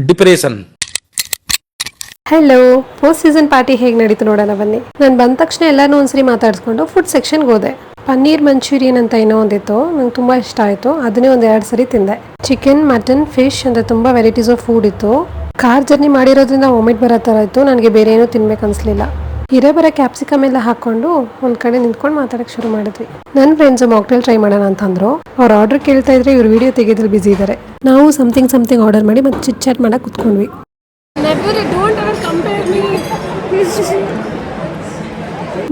Depression. Hello, post season party ಹೇಗೆ ನಡೀತು ನೋಡೋಣ ಬನ್ನಿ. ನಾನು ಬಂದ ತಕ್ಷಣ ಎಲ್ಲಾನು ಒಂದ್ಸರಿ ಮಾತಾಡಿಸ್ಕೊಂಡು ಫುಡ್ ಸೆಕ್ಷನ್ಗೆ ಹೋದೆ. ಪನ್ನೀರ್ ಮಂಚೂರಿಯನ್ ಅಂತ ಏನೋ ಒಂದಿತ್ತು, ನಂಗೆ ತುಂಬಾ ಇಷ್ಟ ಆಯ್ತು. ಅದನ್ನೇ ಒಂದ್ 2 ಸರಿ ತಿಂದೆ. ಚಿಕನ್, ಮಟನ್, ಫಿಶ್ ಅಂತ ತುಂಬಾ ವೆರೈಟೀಸ್ ಆಫ್ ಫುಡ್ ಇತ್ತು. ಕಾರ್ ಜರ್ನಿ ಮಾಡಿರೋದ್ರಿಂದ ವಾಮಿಟ್ ಬರೋ ಥರ ಇತ್ತು. ನನಗೆ ಬೇರೆ ಏನೂ ತಿನ್ಬೇಕು ಅನ್ಸ್ಲಿಲ್ಲ. ಬರೋ ಕ್ಯಾಪ್ಸಿಕಮ್ ಎಲ್ಲ ಹಾಕೊಂಡು ಒಂದ್ ಕಡೆ ನಿಂತ್ಕೊಂಡು ಮಾತಾಡಕ್ ಶುರು ಮಾಡಿದ್ವಿ. ನನ್ನ ಫ್ರೆಂಡ್ಸ್ ಮಾಕ್ಟೇಲ್ ಟ್ರೈ ಮಾಡೋಣ ಅಂತಂದ್ರು. ಅವ್ರ ಆರ್ಡರ್ ಕೇಳ್ತಾ ಇದ್ರೆ ಇವ್ರು ವಿಡಿಯೋ ತೆಗೆದ್ರಲ್ಲಿ ಬಿಸಿ ಇದ್ದಾರೆ. ನಾವು ಸಮಥಿಂಗ್ ಆರ್ಡರ್ ಮಾಡಿ ಮತ್ತೆ ಚಿಟ್ ಚಾಟ್ ಮಾಡಕ್ ಕುತ್ಕೊಂಡ್ವಿ.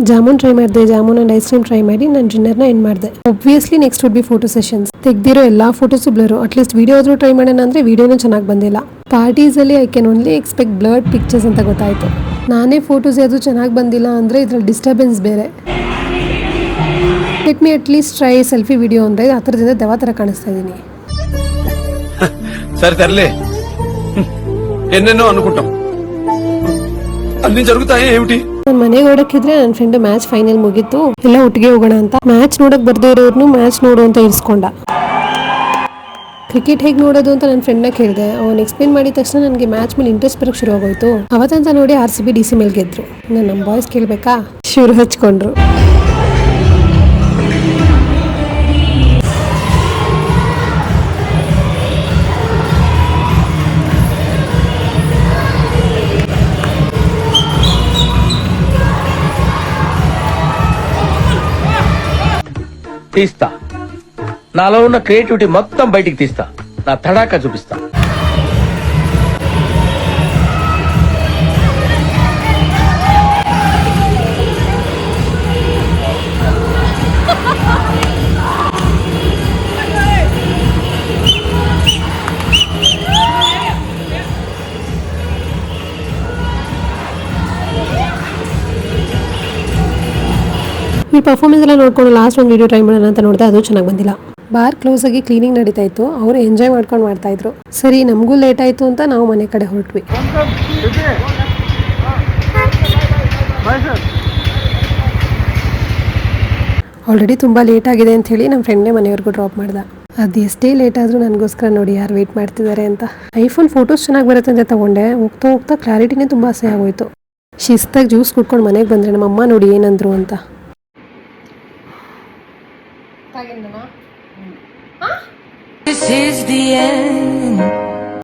ಜಾಮೂನ್ ಟ್ರೈ ಮಾಡಿದೆ. Jamun and ice cream try ಮಾಡಿ ನಾನು ಡಿನ್ನರ್ನ ಎಂಡ್ ಮಾಡಿದೆ. Obviously next would be photo sessions. ತೆಗ್ದಿರೋ ಎಲ್ಲಾ ಫೋಟೋಸು ಬ್ಲರು. ಅಟ್ಲೀಸ್ಟ್ ವಿಡಿಯೋ ಆದ್ರೂ ಟ್ರೈ ಮಾಡೋಣ ಅಂದ್ರೆ ವಿಡಿಯೋನೂ ಚೆನ್ನಾಗಿ ಬಂದಿಲ್ಲ. ಪಾರ್ಟೀಸ್ ಅಲ್ಲಿ I can only expect blurred pictures ಅಂತ ಗೊತ್ತಾಯ್ತು. ನಾನೇ ಫೋಟೋಸ್ ಯಾವುದು ಚೆನ್ನಾಗಿ ಬಂದಿಲ್ಲ ಅಂದ್ರೆ ಇದ್ರಲ್ಲಿ ಡಿಸ್ಟರ್ಬೆನ್ಸ್ ಬೇರೆ. Let me at least try selfie video ಅಂದ್ರೆ ಆ ಥರದಿಂದ ದೆವ್ವ ಥರ ಕಾಣಿಸ್ತಾ ಇದ್ದೀನಿ. సరే తరలే, ఎన్నెన్నో అనుకుంటాం, అన్ని జరుగుతాయి ఏమిటి. ನಾನು ಮನೆಗೆ ಓಡಕ್ಕಿದ್ರೆ ನನ್ನ ಫ್ರೆಂಡ್ ಮ್ಯಾಚ್ ಫೈನಲ್ ಮುಗೀತು, ಎಲ್ಲ ಒಟ್ಟಿಗೆ ಹೋಗೋಣ ಅಂತ. ಮ್ಯಾಚ್ ನೋಡಕ್ ಬರ್ದೇ ಇರೋರ್ನು ಮ್ಯಾಚ್ ನೋಡು ಅಂತ ಇರಿಸ್ಕೊಂಡ. ಕ್ರಿಕೆಟ್ ಹೇಗೆ ನೋಡೋದು ಅಂತ ನನ್ನ ಫ್ರೆಂಡ್ನ ಕೇಳಿದೆ. ಅವ್ನು ಎಕ್ಸ್ಪ್ಲೇನ್ ಮಾಡಿದ ತಕ್ಷಣ ನನಗೆ ಮ್ಯಾಚ್ ಮೇಲೆ ಇಂಟ್ರೆಸ್ಟ್ ಬರೋಕ್ಕೆ ಶುರು ಆಗೋಯ್ತು. ಅವತ್ತಂತ ನೋಡಿ RCB DC ಮೇಲೆ ಗೆದ್ರು. ನಾನು ನಮ್ಮ ಬಾಯ್ಸ್ ಕೇಳಬೇಕಾ, ಶುರು ಹಚ್ಕೊಂಡ್ರು. తీస్తా, నాలో ఉన్న క్రియేటివిటీ మొత్తం బయటికి తీస్తా, నా తడాకా చూపిస్తా. ಈ ಪರ್ಫಾರ್ಮೆನ್ಸ್ ಎಲ್ಲ ನೋಡ್ಕೊಂಡು ಲಾಸ್ಟ್ ಒಂದು ವಿಡಿಯೋ ಟ್ರೈ ಮಾಡೋಣ ಅಂತ ನೋಡಿದೆ, ಅದು ಚೆನ್ನಾಗಿ ಬಂದಿಲ್ಲ. ಬಾರ್ ಕ್ಲೋಸ್ ಆಗಿ ಕ್ಲೀನಿಂಗ್ ನಡೀತಾ ಇತ್ತು. ಅವರು ಎಂಜಾಯ್ ಮಾಡ್ಕೊಂಡು ಮಾಡ್ತಾ ಇದ್ರು. ಸರಿ, ನಮಗೂ ಲೇಟ್ ಆಯ್ತು ಅಂತ ನಾವು ಮನೆ ಕಡೆ ಹೊರಟ್ವಿ. ಆಲ್ರೆಡಿ ತುಂಬಾ ಲೇಟ್ ಆಗಿದೆ ಅಂತ ಹೇಳಿ ನಮ್ಮ ಫ್ರೆಂಡ್ನೇ ಮನೆಯವರೆಗೂ ಡ್ರಾಪ್ ಮಾಡ್ದ. ಅದು ಎಷ್ಟೇ ಲೇಟ್ ಆದ್ರೂ ನನಗೋಸ್ಕರ ನೋಡಿ ಯಾರು ವೇಟ್ ಮಾಡ್ತಿದ್ದಾರೆ ಅಂತ. ಐಫೋನ್ ಫೋಟೋಸ್ ಚೆನ್ನಾಗಿ ಬರುತ್ತೆ ಅಂತ ತಗೊಂಡೆ. ಹೋಗ್ತಾ ಹೋಗ್ತಾ ಕ್ಲಾರಿಟಿನೇ ತುಂಬಾ ಆಸೆ ಆಗೋಯ್ತು. ಶಿಸ್ತಾಗಿ ಜ್ಯೂಸ್ ಕುಡ್ಕೊಂಡು ಮನೆಗೆ ಬಂದ್ರೆ ನಮ್ಮ ಅಮ್ಮ ನೋಡಿ ಏನಂದ್ರು ಅಂತ. This is the end.